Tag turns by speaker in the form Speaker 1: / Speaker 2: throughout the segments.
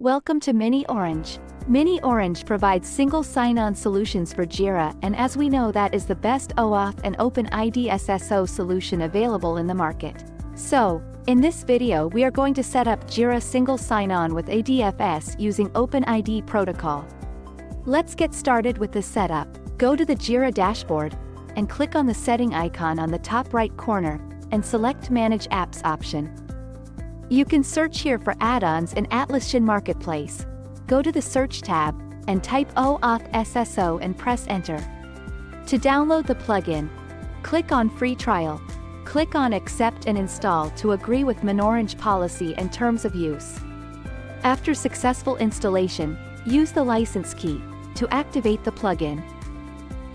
Speaker 1: Welcome to Mini Orange. Mini Orange provides single sign-on solutions for Jira, and as we know, that is the best OAuth and OpenID SSO solution available in the market. So, in this video we are going to set up Jira Single Sign-on with ADFS using OpenID protocol. Let's get started with the setup. Go to the Jira dashboard, and click on the setting icon on the top right corner, and select Manage Apps option. You can search here for add-ons in Atlassian Marketplace. Go to the Search tab, and type OAuth SSO and press Enter. To download the plugin, click on Free Trial. Click on Accept and Install to agree with MinOrange policy and terms of use. After successful installation, use the license key to activate the plugin.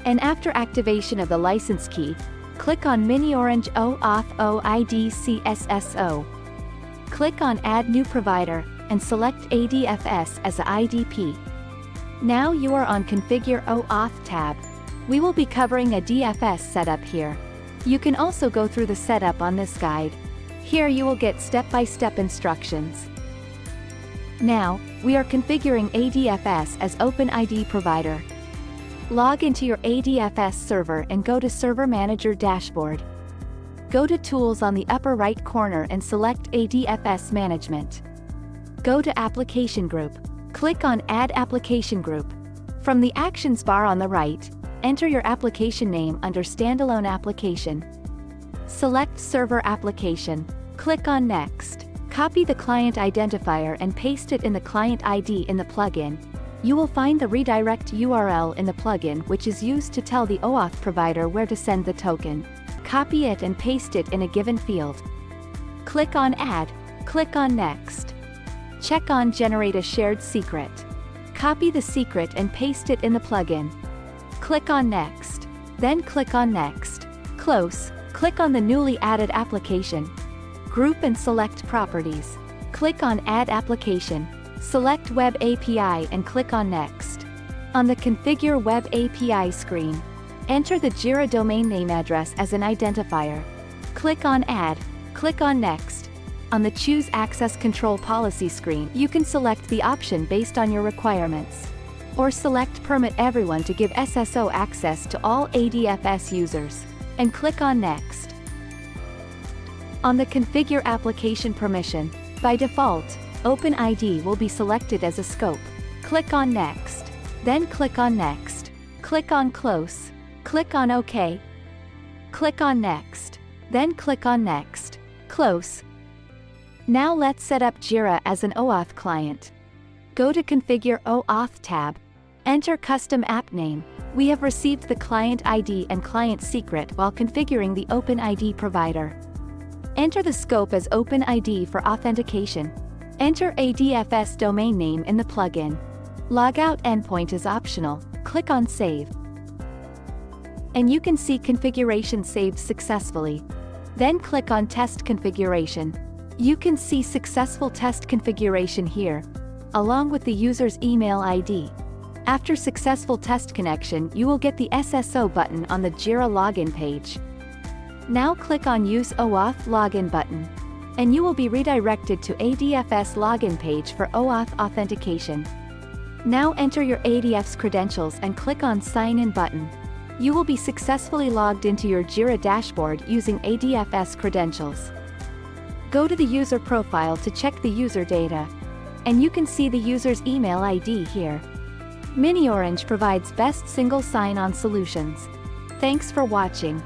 Speaker 1: And after activation of the license key, click on MinOrange OAuth OIDC SSO. Click on Add New Provider, and select ADFS as a IDP. Now you are on Configure OAuth tab. We will be covering a DFS setup here. You can also go through the setup on this guide. Here you will get step-by-step instructions. Now, we are configuring ADFS as OpenID provider. Log into your ADFS server and go to Server Manager dashboard. Go to Tools on the upper right corner and select ADFS Management. Go to Application Group. Click on Add Application Group. From the Actions bar on the right, enter your application name under Standalone Application. Select Server Application. Click on Next. Copy the client identifier and paste it in the client ID in the plugin. You will find the redirect URL in the plugin, which is used to tell the OAuth provider where to send the token. Copy it and paste it in a given field. Click on Add. Click on Next. Check on Generate a Shared Secret. Copy the secret and paste it in the plugin. Click on Next. Then click on Next. Close. Click on the newly added application. Group and select Properties. Click on Add Application. Select Web API and click on Next. On the Configure Web API screen, enter the Jira domain name address as an identifier. Click on Add. Click on Next. On the Choose Access Control Policy screen, you can select the option based on your requirements. Or select Permit Everyone to give SSO access to all ADFS users, and click on Next. On the Configure Application Permission, by default, OpenID will be selected as a scope. Click on Next. Then click on Next. Click on Close. Click on OK. Click on Next. Then click on Next. Close. Now let's set up Jira as an OAuth client. Go to Configure OAuth tab. Enter Custom App Name. We have received the client ID and client secret while configuring the OpenID provider. Enter the scope as OpenID for authentication. Enter ADFS domain name in the plugin. Logout endpoint is optional. Click on Save. And you can see configuration saved successfully. Then click on Test Configuration. You can see successful test configuration here, along with the user's email ID. After successful test connection, you will get the SSO button on the Jira login page. Now click on Use OAuth Login button, and you will be redirected to ADFS login page for OAuth authentication. Now enter your ADFS credentials and click on Sign In button. You will be successfully logged into your Jira dashboard using ADFS credentials. Go to the user profile to check the user data, and you can see the user's email ID here. MinOrange provides best single sign-on solutions. Thanks for watching.